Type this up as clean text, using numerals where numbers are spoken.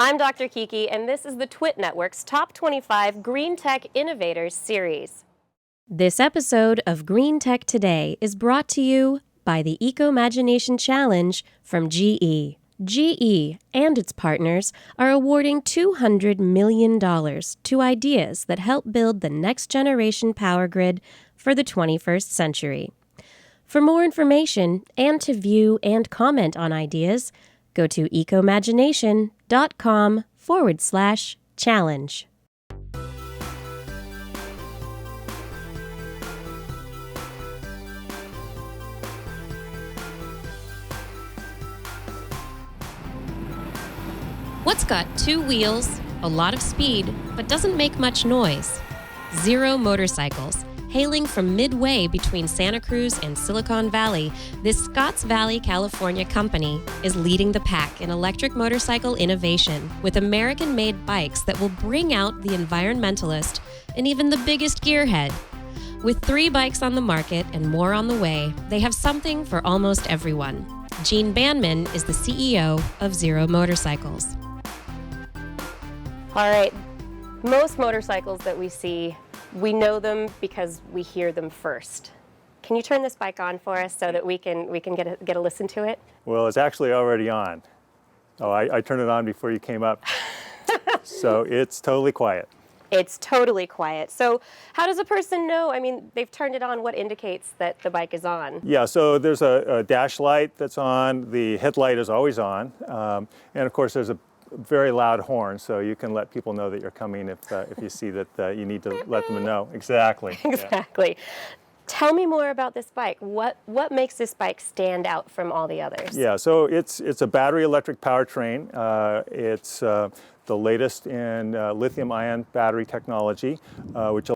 I'm Dr. Kiki, and this is the TWIT Network's Top 25 Green Tech Innovators series. This episode of Green Tech Today is brought to you by the Eco-Magination Challenge from GE. GE and its partners are awarding $200 million to ideas that help build the next generation power grid for the 21st century. For more information and to view and comment on ideas, go to ecomagination.com/challenge. What's got two wheels, a lot of speed, but doesn't make much noise? Zero motorcycles. Hailing from midway between Santa Cruz and Silicon Valley, this Scotts Valley, California company is leading the pack in electric motorcycle innovation with American-made bikes that will bring out the environmentalist and even the biggest gearhead. With 3 bikes on the market and more on the way, they have something for almost everyone. Gene Banman is the CEO of Zero Motorcycles. All right, most motorcycles that we see, we know them because we hear them first. Can you turn this bike on for us so that we can get a listen to it? Well, it's actually already on. Oh, I turned it on before you came up. So it's totally quiet. It's totally quiet. So how does a person know? I mean, they've turned it on. What indicates that the bike is on? Yeah, so there's a dash light that's on. The headlight is always on. And of course, there's a very loud horn, so you can let people know that you're coming if you see that you need to let them know. Exactly. Exactly. Yeah. Tell me more about this bike. What makes this bike stand out from all the others? Yeah, so it's a battery electric powertrain. It's the latest in lithium-ion battery technology, which